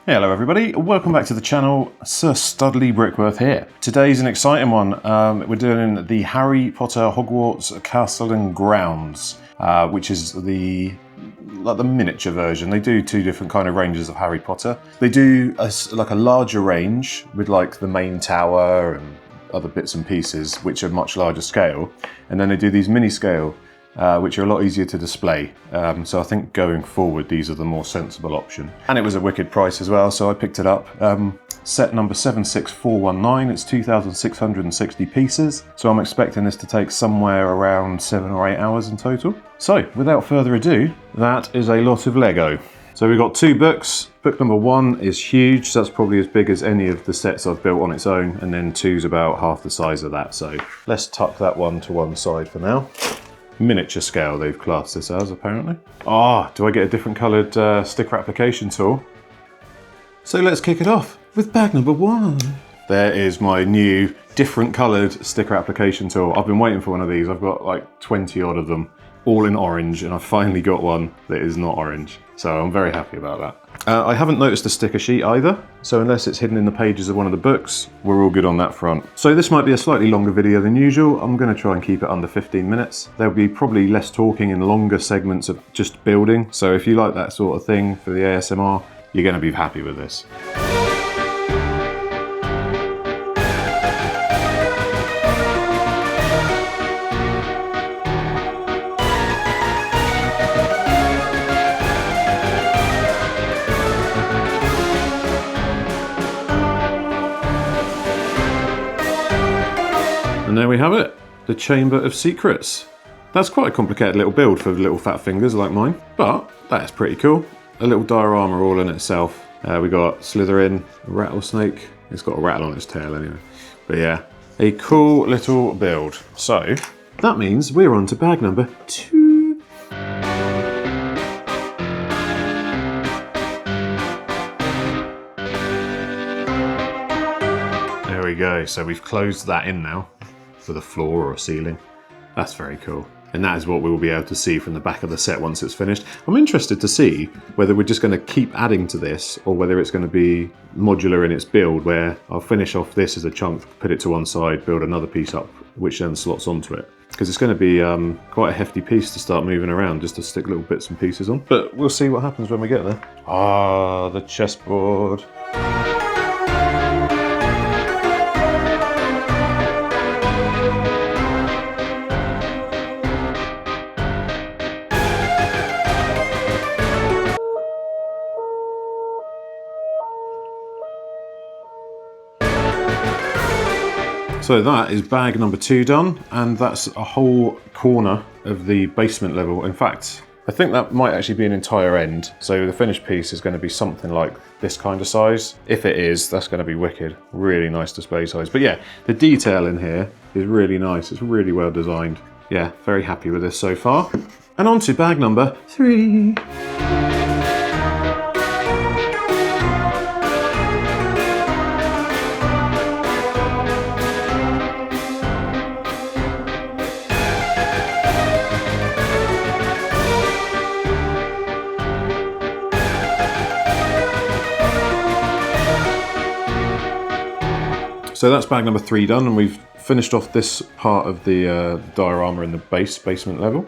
Hello everybody, welcome back to the channel. Sir Studley Brickworth here. Today's an exciting one. We're doing the Harry Potter Hogwarts Castle and Grounds, which is the miniature version. They do two different kind of ranges of Harry Potter. They do a larger range with like the main tower and other bits and pieces, which are much larger scale. And then they do these mini scale, which are a lot easier to display. So I think going forward, these are the more sensible option. And it was a wicked price as well, so I picked it up. Set number 76419, it's 2,660 pieces. So I'm expecting this to take somewhere around 7 or 8 hours in total. So without further ado, that is a lot of Lego. So we've got 2 books. Book number 1 is huge, so that's probably as big as any of the sets I've built on its own. And then 2's about half the size of that. So let's tuck that one to one side for now. Miniature scale they've classed this as, apparently. Do I get a different coloured sticker application tool? So let's kick it off with bag number 1. There is my new different coloured sticker application tool. I've been waiting for one of these. I've got like 20 odd of them, all in orange, and I finally got one that is not orange. So I'm very happy about that. I haven't noticed the sticker sheet either, so unless it's hidden in the pages of one of the books, we're all good on that front. So this might be a slightly longer video than usual. I'm going to try and keep it under 15 minutes. There'll be probably less talking and longer segments of just building, so if you like that sort of thing for the ASMR, you're going to be happy with this. And there we have it, the Chamber of Secrets. That's quite a complicated little build for little fat fingers like mine, but that's pretty cool. A little diorama all in itself. We got Slytherin, a rattlesnake. It's got a rattle on its tail anyway. But yeah, a cool little build. So that means we're on to bag number 2. There we go, so we've closed that in now for the floor or ceiling. That's very cool. And that is what we will be able to see from the back of the set once it's finished. I'm interested to see whether we're just going to keep adding to this or whether it's going to be modular in its build, where I'll finish off this as a chunk, put it to one side, build another piece up, which then slots onto it. Because it's going to be quite a hefty piece to start moving around, just to stick little bits and pieces on. But we'll see what happens when we get there. The chessboard. So that is bag number 2 done, and that's a whole corner of the basement level. In fact, I think that might actually be an entire end. So the finished piece is going to be something like this kind of size. If it is, that's going to be wicked. Really nice display size. But yeah, the detail in here is really nice. It's really well designed. Yeah, very happy with this so far. And on to bag number 3. So that's bag number 3 done, and we've finished off this part of the diorama in the basement level.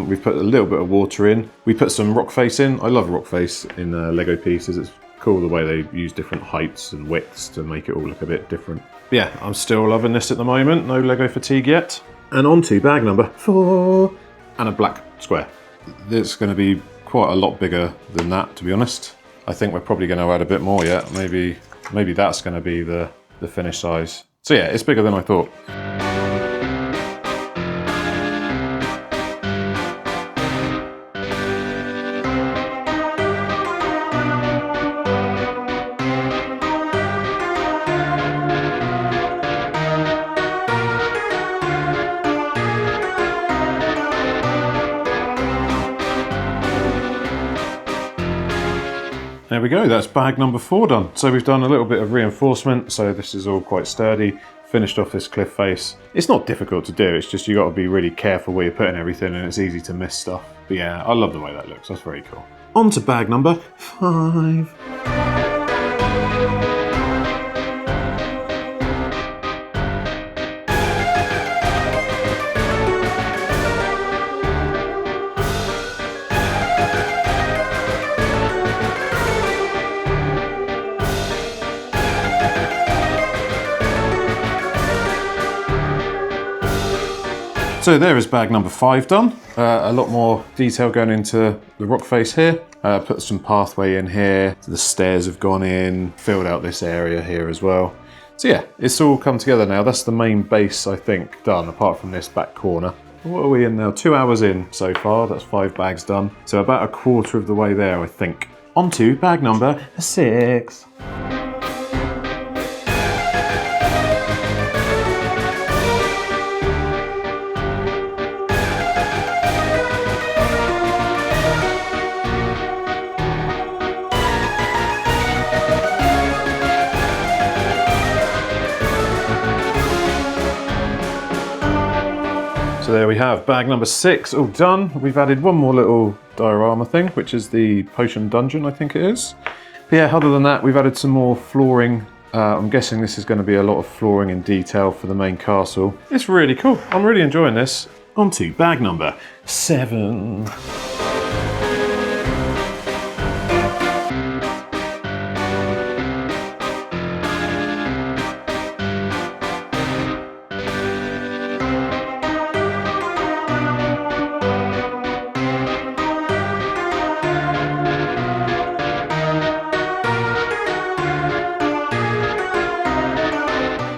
We've put a little bit of water in. We put some rock face in. I love rock face in Lego pieces. It's cool the way they use different heights and widths to make it all look a bit different. But yeah, I'm still loving this at the moment. No Lego fatigue yet. And on to bag number 4, and a black square. It's going to be quite a lot bigger than that, to be honest. I think we're probably going to add a bit more yet. Maybe that's going to be the finished size. So yeah, it's bigger than I thought. There we go, that's bag number 4 done. So we've done a little bit of reinforcement, so this is all quite sturdy. Finished off this cliff face. It's not difficult to do, it's just you got to be really careful where you're putting everything, and it's easy to miss stuff. But yeah, I love the way that looks, that's very cool. On to bag number 5. So there is bag number 5 done. A lot more detail going into the rock face here. Put some pathway in here. The stairs have gone in, filled out this area here as well. So yeah, it's all come together now. That's the main base, I think, done, apart from this back corner. What are we in now? 2 hours in so far. That's 5 bags done. So about a quarter of the way there, I think. On to bag number 6. So there we have bag number 6 all done. We've added one more little diorama thing, which is the potion dungeon, I think it is. But yeah, other than that, we've added some more flooring. I'm guessing this is going to be a lot of flooring in detail for the main castle. It's really cool. I'm really enjoying this. On to bag number 7.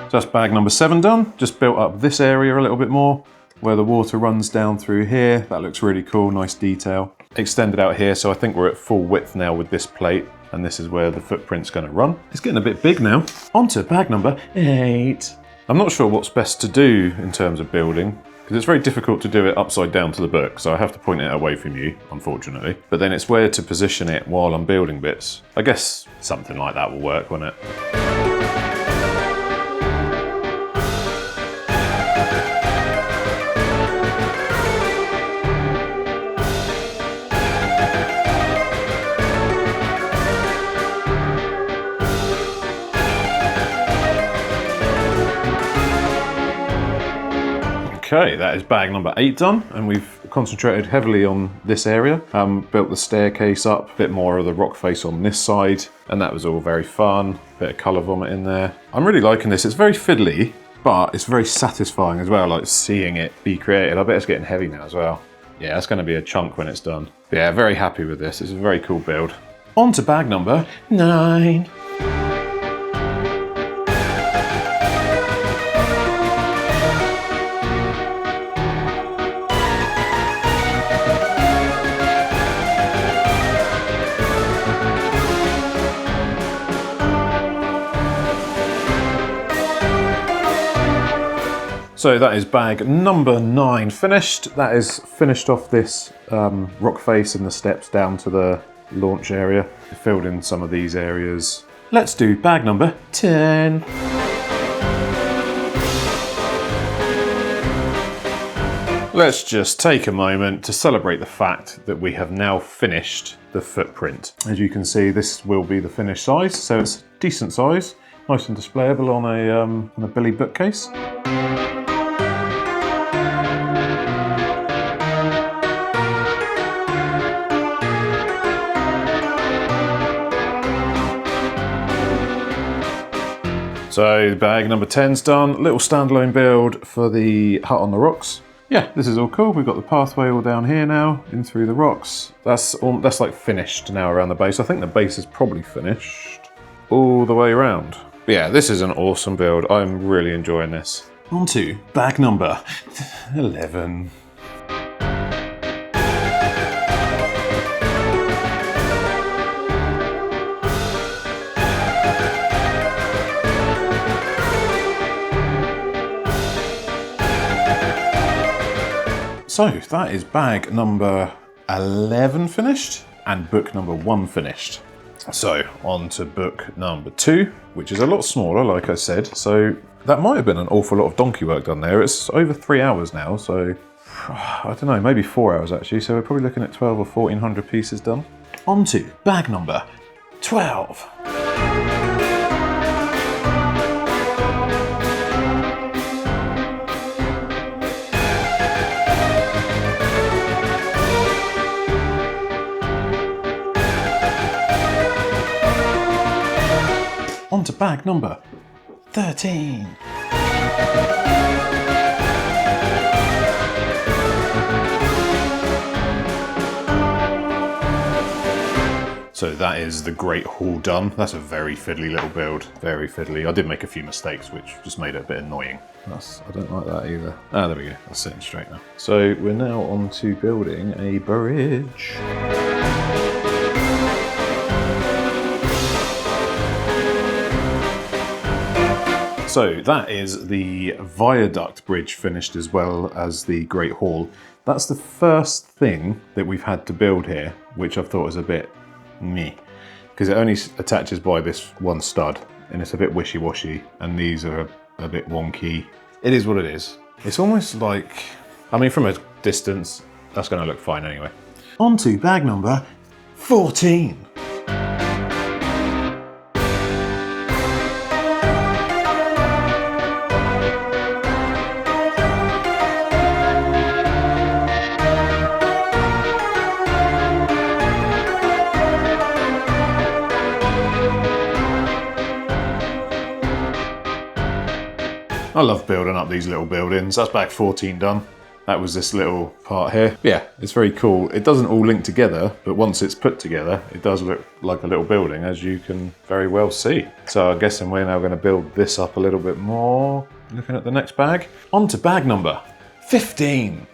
So that's bag number 7 done. Just built up this area a little bit more where the water runs down through here. That looks really cool, nice detail. Extended out here, so I think we're at full width now with this plate, and this is where the footprint's gonna run. It's getting a bit big now. On to bag number 8. I'm not sure what's best to do in terms of building, because it's very difficult to do it upside down to the book, so I have to point it away from you, unfortunately. But then it's where to position it while I'm building bits. I guess something like that will work, won't it? Okay, that is bag number 8 done, and we've concentrated heavily on this area. Built the staircase up, a bit more of the rock face on this side, and that was all very fun. Bit of colour vomit in there. I'm really liking this. It's very fiddly, but it's very satisfying as well, like seeing it be created. I bet it's getting heavy now as well. Yeah, it's going to be a chunk when it's done. But yeah, very happy with this. It's a very cool build. On to bag number 9. So that is bag number 9 finished. That is finished off this rock face and the steps down to the launch area. Filled in some of these areas. Let's do bag number 10. Let's just take a moment to celebrate the fact that we have now finished the footprint. As you can see, this will be the finished size, so it's decent size, nice and displayable on a Billy bookcase. So bag number 10's done. Little standalone build for the hut on the rocks. Yeah, this is all cool. We've got the pathway all down here now, in through the rocks. That's like finished now around the base. I think the base is probably finished all the way around. But yeah, this is an awesome build. I'm really enjoying this. On to bag number 11. So that is bag number 11 finished and book number 1 finished. So on to book number 2, which is a lot smaller, like I said. So that might have been an awful lot of donkey work done there. It's over 3 hours now, so I don't know, maybe 4 hours actually. So we're probably looking at 12 or 1400 pieces done. On to bag number 12. On to bag number 13. So that is the Great Hall done. That's a very fiddly little build, very fiddly. I did make a few mistakes, which just made it a bit annoying. I don't like that either. Ah, there we go, that's sitting straight now. So we're now on to building a bridge. So that is the viaduct bridge finished as well as the Great Hall. That's the first thing that we've had to build here, which I've thought is a bit meh, because it only attaches by this one stud and it's a bit wishy-washy and these are a bit wonky. It is what it is. It's almost like, I mean, from a distance, that's going to look fine anyway. On to bag number 14. I love building up these little buildings. That's bag 14 done. That was this little part here. Yeah, it's very cool. It doesn't all link together, but once it's put together, it does look like a little building, as you can very well see. So I'm guessing we're now going to build this up a little bit more. Looking at the next bag. On to bag number 15.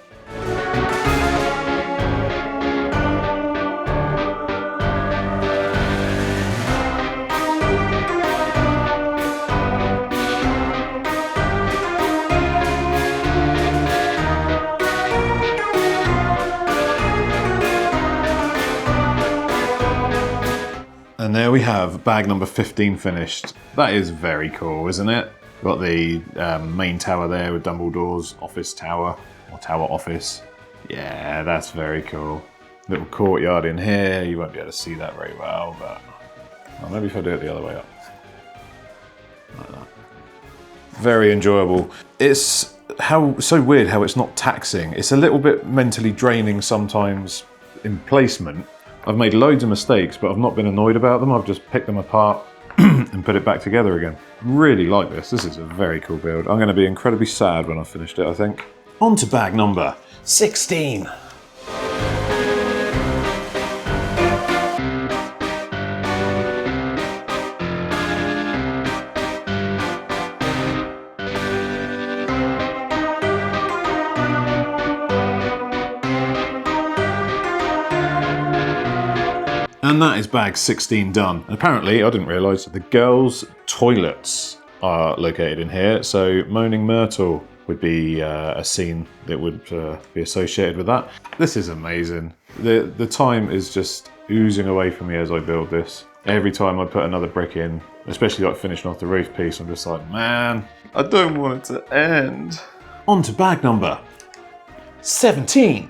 And there we have bag number 15 finished. That is very cool, isn't it? Got the main tower there with Dumbledore's office tower, or tower office. Yeah, that's very cool. Little courtyard in here. You won't be able to see that very well, but well, maybe if I do it the other way up. Like that. Very enjoyable. It's so weird how it's not taxing. It's a little bit mentally draining sometimes in placement. I've made loads of mistakes, but I've not been annoyed about them. I've just picked them apart and put it back together again. Really like this. This is a very cool build. I'm going to be incredibly sad when I've finished it, I think. On to bag number 16. And that is bag 16 done. And apparently, I didn't realise that the girls' toilets are located in here. So Moaning Myrtle would be a scene that would be associated with that. This is amazing. The time is just oozing away from me as I build this. Every time I put another brick in, especially like finishing off the roof piece, I'm just like, man, I don't want it to end. On to bag number 17.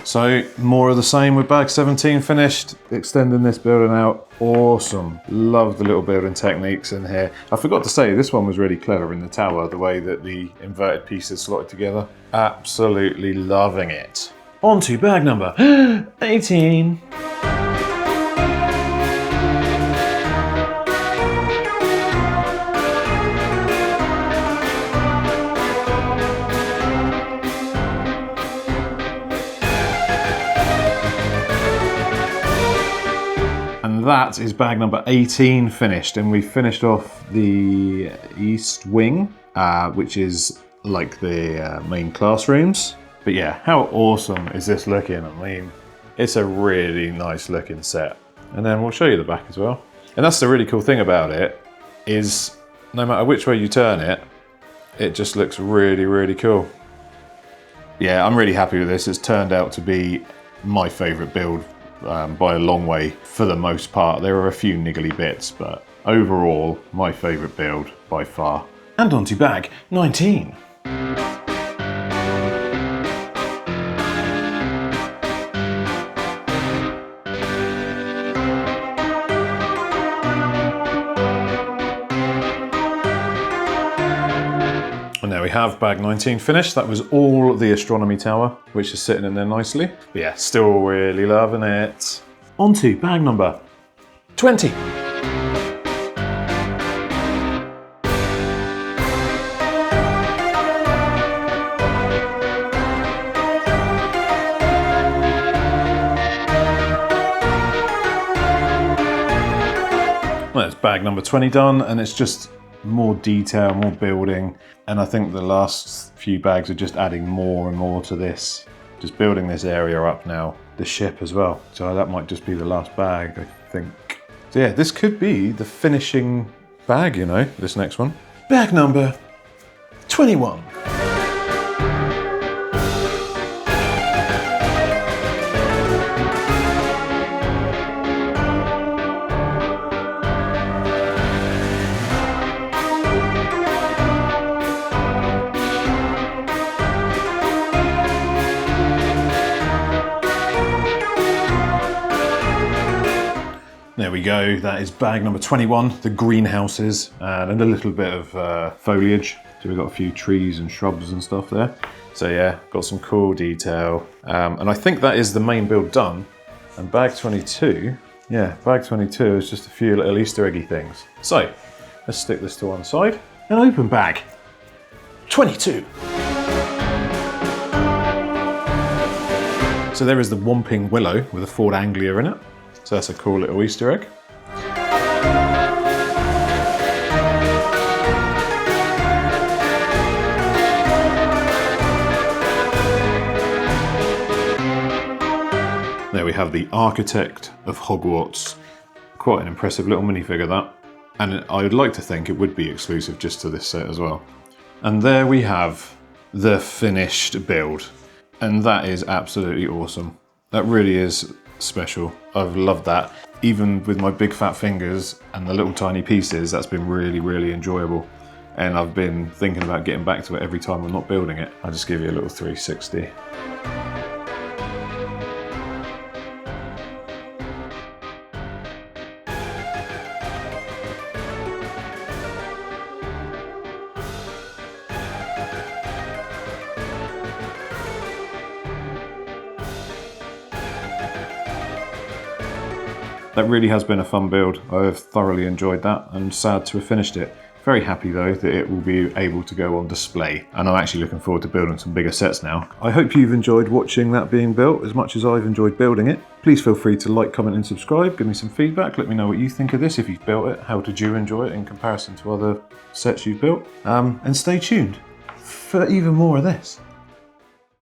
So more of the same with bag 17 finished, extending this building out, awesome. Love the little building techniques in here. I forgot to say, this one was really clever in the tower, the way that the inverted pieces slotted together. Absolutely loving it. On to bag number 18. That is bag number 18 finished, and we finished off the east wing, which is like the main classrooms. But yeah, how awesome is this looking? I mean, it's a really nice looking set. And then we'll show you the back as well. And that's the really cool thing about it, is no matter which way you turn it, it just looks really, really cool. Yeah, I'm really happy with this. It's turned out to be my favorite build by a long way for the most part. There are a few niggly bits, but overall, my favourite build by far. And on to bag 19. And there we we have bag 19 finished. That was all the astronomy tower, which is sitting in there nicely. But yeah, still really loving it. On to bag number 20. That's bag number 20 done, and it's just more detail, more building, and I think the last few bags are just adding more and more to this. Just building this area up now. The ship as well, so that might just be the last bag, I think. So yeah, this could be the finishing bag, you know, this next one. Bag number 21. There we go, that is bag number 21, the greenhouses, and a little bit of foliage. So we've got a few trees and shrubs and stuff there. So yeah, got some cool detail. And I think that is the main build done. And bag 22, yeah, bag 22 is just a few little Easter eggy things. So, let's stick this to one side and open bag 22. So there is the Whomping Willow with a Ford Anglia in it. So that's a cool little Easter egg. There we have the Architect of Hogwarts. Quite an impressive little minifigure that. And I would like to think it would be exclusive just to this set as well. And there we have the finished build. And that is absolutely awesome. That really is special. I've loved that. Even with my big fat fingers and the little tiny pieces, that's been really, really enjoyable. And I've been thinking about getting back to it every time I'm not building it. I'll just give you a little 360. That really has been a fun build. I've thoroughly enjoyed that and sad to have finished it. Very happy though that it will be able to go on display, and I'm actually looking forward to building some bigger sets now. I hope you've enjoyed watching that being built as much as I've enjoyed building it. Please feel free to like, comment and subscribe, give me some feedback, let me know what you think of this, if you've built it, how did you enjoy it in comparison to other sets you've built, and stay tuned for even more of this.